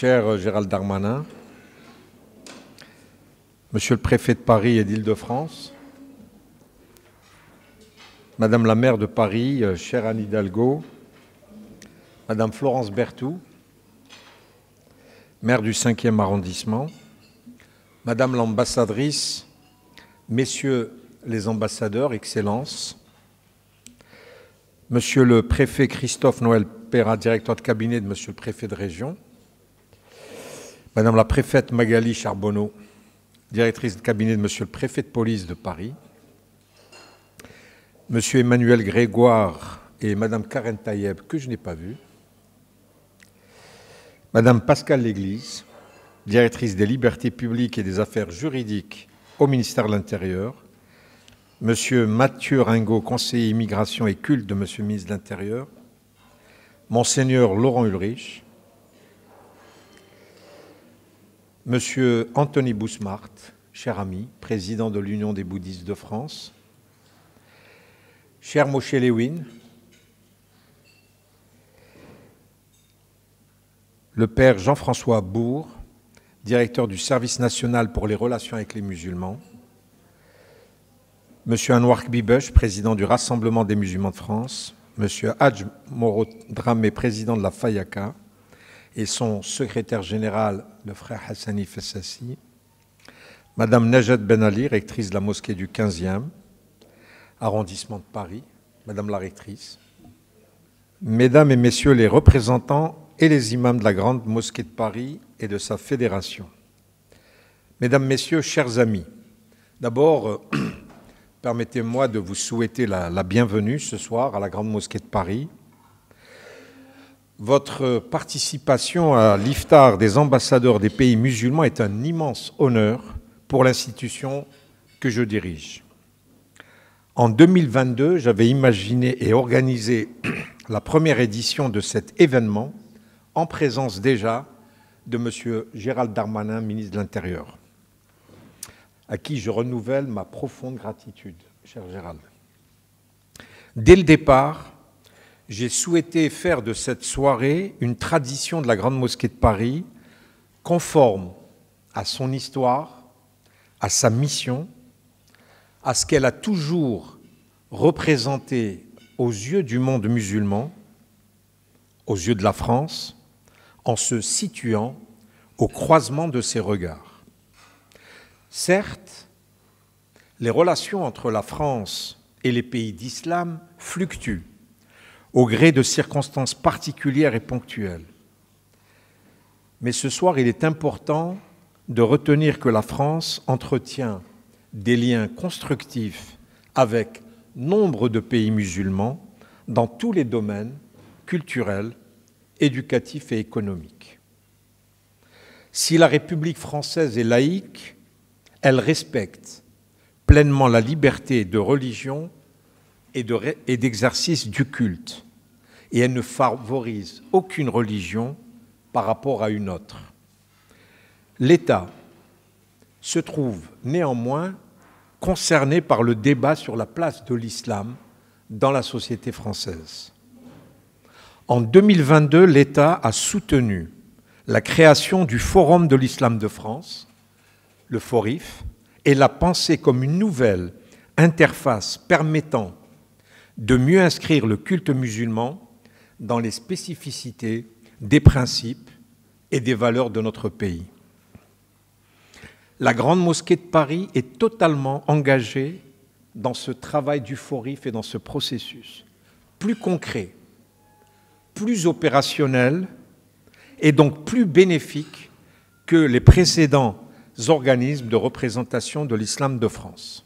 cher Gérald Darmanin, Monsieur le préfet de Paris et d'Île-de-France, Madame la maire de Paris, chère Anne Hidalgo, Madame Florence Berthoud, maire du 5e arrondissement, Madame l'ambassadrice, Messieurs les ambassadeurs, Excellences, Monsieur le préfet Christophe Noël Perrin, directeur de cabinet de Monsieur le préfet de région, Madame la préfète Magali Charbonneau, directrice de cabinet de Monsieur le préfet de police de Paris, Monsieur Emmanuel Grégoire et Madame Karen Tayeb, que je n'ai pas vue, Madame Pascale Léglise, directrice des libertés publiques et des affaires juridiques au ministère de l'Intérieur, Monsieur Mathieu Ringot, conseiller immigration et culte de Monsieur le ministre de l'Intérieur, Monseigneur Laurent Ulrich, Monsieur Anthony Bousmart, cher ami, président de l'Union des bouddhistes de France, cher Moshe Lewin, le père Jean-François Bourg, directeur du service national pour les relations avec les musulmans, Monsieur Anwar Bibesh, président du Rassemblement des musulmans de France, Monsieur Hadj Moro Dramé, président de la Fayaka, et son secrétaire général, le frère Hassani Fessassi, Madame Najat Ben Ali, rectrice de la mosquée du 15e arrondissement de Paris, Madame la rectrice, Mesdames et Messieurs les représentants et les imams de la grande mosquée de Paris et de sa fédération, Mesdames, Messieurs, chers amis, d'abord, permettez-moi de vous souhaiter la bienvenue ce soir à la grande mosquée de Paris. Votre participation à l'iftar des ambassadeurs des pays musulmans est un immense honneur pour l'institution que je dirige. En 2022, j'avais imaginé et organisé la première édition de cet événement en présence déjà de M. Gérald Darmanin, ministre de l'Intérieur, à qui je renouvelle ma profonde gratitude, cher Gérald. Dès le départ, j'ai souhaité faire de cette soirée une tradition de la Grande Mosquée de Paris, conforme à son histoire, à sa mission, à ce qu'elle a toujours représenté aux yeux du monde musulman, aux yeux de la France, en se situant au croisement de ses regards. Certes, les relations entre la France et les pays d'islam fluctuent au gré de circonstances particulières et ponctuelles. Mais ce soir, il est important de retenir que la France entretient des liens constructifs avec nombre de pays musulmans dans tous les domaines culturels, éducatifs et économiques. Si la République française est laïque, elle respecte pleinement la liberté de religion et d'exercice du culte, et elle ne favorise aucune religion par rapport à une autre. L'État se trouve néanmoins concerné par le débat sur la place de l'islam dans la société française. En 2022, l'État a soutenu la création du Forum de l'Islam de France, le FORIF, et l'a pensé comme une nouvelle interface permettant de mieux inscrire le culte musulman dans les spécificités des principes et des valeurs de notre pays. La Grande Mosquée de Paris est totalement engagée dans ce travail du FORIF et dans ce processus plus concret, plus opérationnel et donc plus bénéfique que les précédents organismes de représentation de l'islam de France.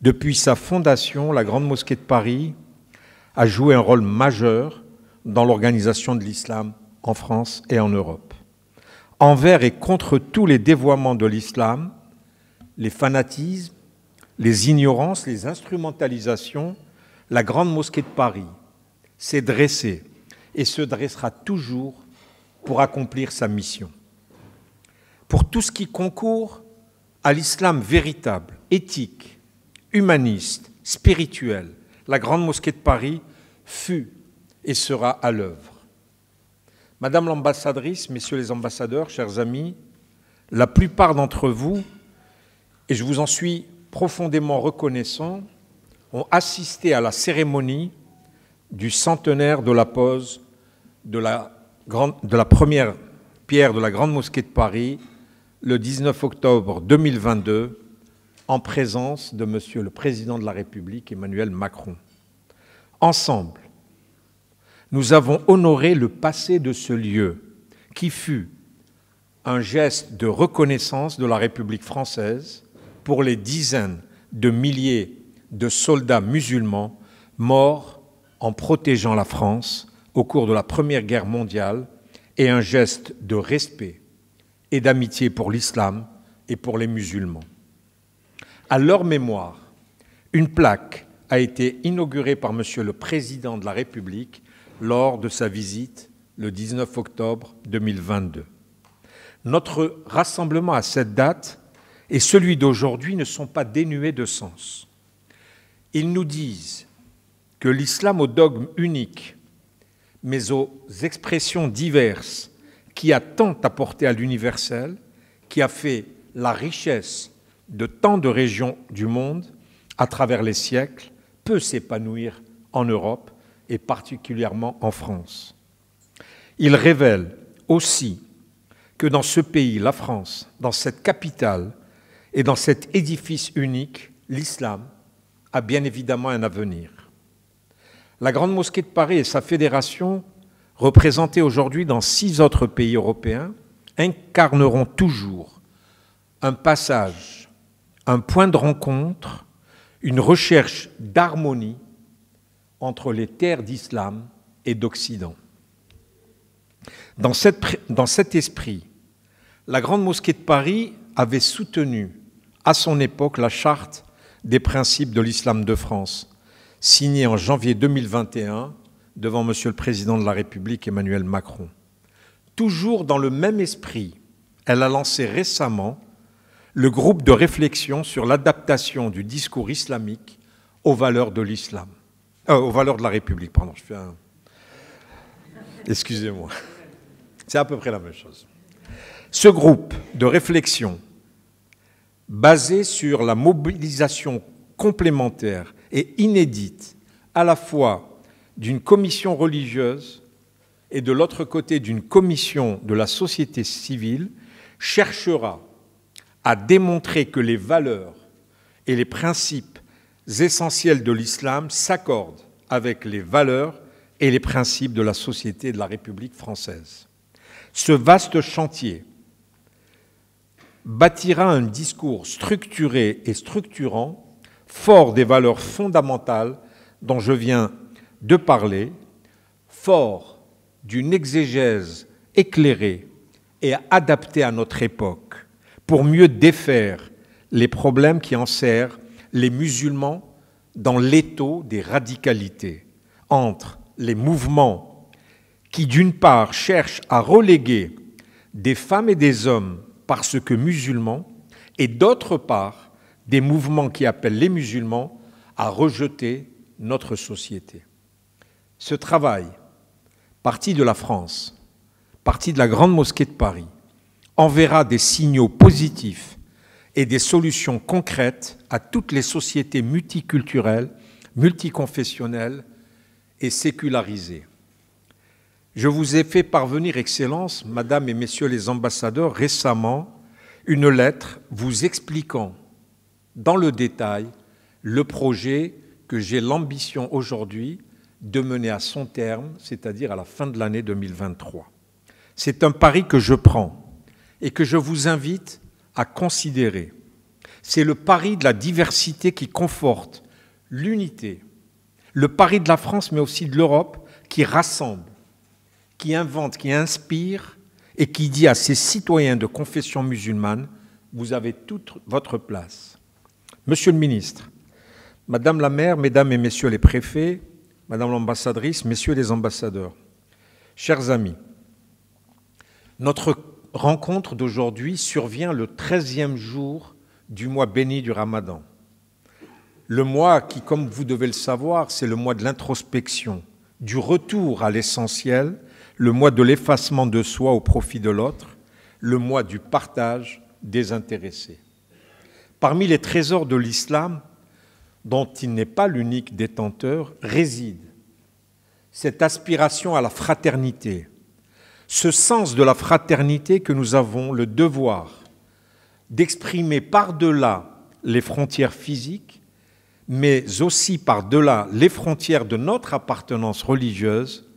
Depuis sa fondation, la Grande Mosquée de Paris a joué un rôle majeur dans l'organisation de l'islam en France et en Europe. Envers et contre tous les dévoiements de l'islam, les fanatismes, les ignorances, les instrumentalisations, la Grande Mosquée de Paris s'est dressée et se dressera toujours pour accomplir sa mission. Pour tout ce qui concourt à l'islam véritable, éthique, humaniste, spirituel, la Grande Mosquée de Paris fut et sera à l'œuvre. Madame l'ambassadrice, messieurs les ambassadeurs, chers amis, la plupart d'entre vous, et je vous en suis profondément reconnaissant, ont assisté à la cérémonie du centenaire de la pose de la première pierre de la Grande Mosquée de Paris le 19 octobre 2022 en présence de Monsieur le Président de la République, Emmanuel Macron. Ensemble, nous avons honoré le passé de ce lieu qui fut un geste de reconnaissance de la République française pour les dizaines de milliers de soldats musulmans morts en protégeant la France au cours de la Première Guerre mondiale et un geste de respect et d'amitié pour l'islam et pour les musulmans. À leur mémoire, une plaque a été inaugurée par Monsieur le Président de la République lors de sa visite le 19 octobre 2022. Notre rassemblement à cette date et celui d'aujourd'hui ne sont pas dénués de sens. Ils nous disent que l'islam au dogme unique, mais aux expressions diverses, qui a tant apporté à l'universel, qui a fait la richesse de tant de régions du monde à travers les siècles, peut s'épanouir en Europe et particulièrement en France. Il révèle aussi que dans ce pays, la France, dans cette capitale et dans cet édifice unique, l'islam a bien évidemment un avenir. La Grande Mosquée de Paris et sa fédération, représentées aujourd'hui dans 6 autres pays européens, incarneront toujours un passage, un point de rencontre, une recherche d'harmonie entre les terres d'islam et d'Occident. Dans cet esprit, la Grande Mosquée de Paris avait soutenu à son époque la Charte des principes de l'islam de France, signée en janvier 2021 devant Monsieur le Président de la République Emmanuel Macron. Toujours dans le même esprit, elle a lancé récemment le groupe de réflexion sur l'adaptation du discours islamique aux valeurs de l'islam. Aux valeurs de la République, pardon, excusez-moi. C'est à peu près la même chose. Ce groupe de réflexion, basé sur la mobilisation complémentaire et inédite, à la fois d'une commission religieuse et de l'autre côté d'une commission de la société civile, cherchera à démontrer que les valeurs et les principes essentiels de l'islam s'accordent avec les valeurs et les principes de la société de la République française. Ce vaste chantier bâtira un discours structuré et structurant, fort des valeurs fondamentales dont je viens de parler, fort d'une exégèse éclairée et adaptée à notre époque, pour mieux défaire les problèmes qui enserrent les musulmans dans l'étau des radicalités, entre les mouvements qui, d'une part, cherchent à reléguer des femmes et des hommes parce que musulmans, et d'autre part, des mouvements qui appellent les musulmans à rejeter notre société. Ce travail, parti de la France, parti de la Grande Mosquée de Paris, enverra des signaux positifs et des solutions concrètes à toutes les sociétés multiculturelles, multiconfessionnelles et sécularisées. Je vous ai fait parvenir, Excellences, Madame et Messieurs les ambassadeurs, récemment, une lettre vous expliquant dans le détail le projet que j'ai l'ambition aujourd'hui de mener à son terme, c'est-à-dire à la fin de l'année 2023. C'est un pari que je prends et que je vous invite à considérer. C'est le pari de la diversité qui conforte l'unité, le pari de la France, mais aussi de l'Europe, qui rassemble, qui invente, qui inspire et qui dit à ses citoyens de confession musulmane, vous avez toute votre place. Monsieur le ministre, Madame la maire, Mesdames et Messieurs les préfets, Madame l'ambassadrice, Messieurs les ambassadeurs, chers amis, notre rencontre d'aujourd'hui survient le 13e jour du mois béni du Ramadan. Le mois qui, comme vous devez le savoir, c'est le mois de l'introspection, du retour à l'essentiel, le mois de l'effacement de soi au profit de l'autre, le mois du partage désintéressé. Parmi les trésors de l'islam, dont il n'est pas l'unique détenteur, réside cette aspiration à la fraternité, ce sens de la fraternité que nous avons le devoir d'exprimer par-delà les frontières physiques, mais aussi par-delà les frontières de notre appartenance religieuse,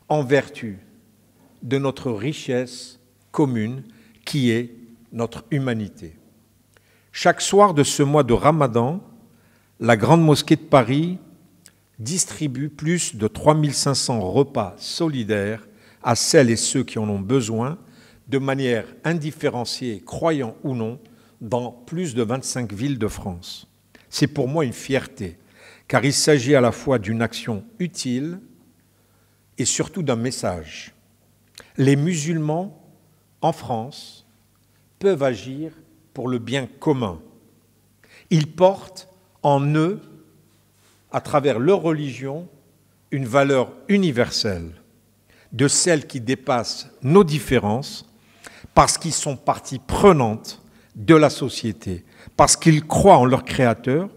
en vertu de notre richesse commune qui est notre humanité. Chaque soir de ce mois de Ramadan, la Grande Mosquée de Paris distribue plus de 3500 repas solidaires à celles et ceux qui en ont besoin, de manière indifférenciée, croyants ou non, dans plus de 25 villes de France. C'est pour moi une fierté, car il s'agit à la fois d'une action utile et surtout d'un message. Les musulmans, en France, peuvent agir pour le bien commun. Ils portent en eux, à travers leur religion, une valeur universelle, de celle qui dépasse nos différences, parce qu'ils sont partie prenante de la société, parce qu'ils croient en leur Créateur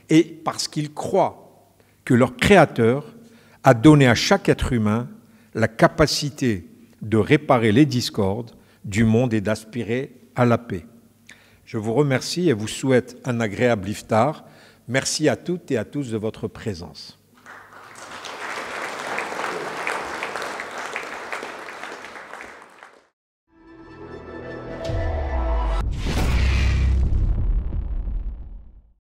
et parce qu'ils croient que leur Créateur a donné à chaque être humain la capacité de réparer les discordes du monde et d'aspirer à la paix. Je vous remercie et vous souhaite un agréable iftar. Merci à toutes et à tous de votre présence.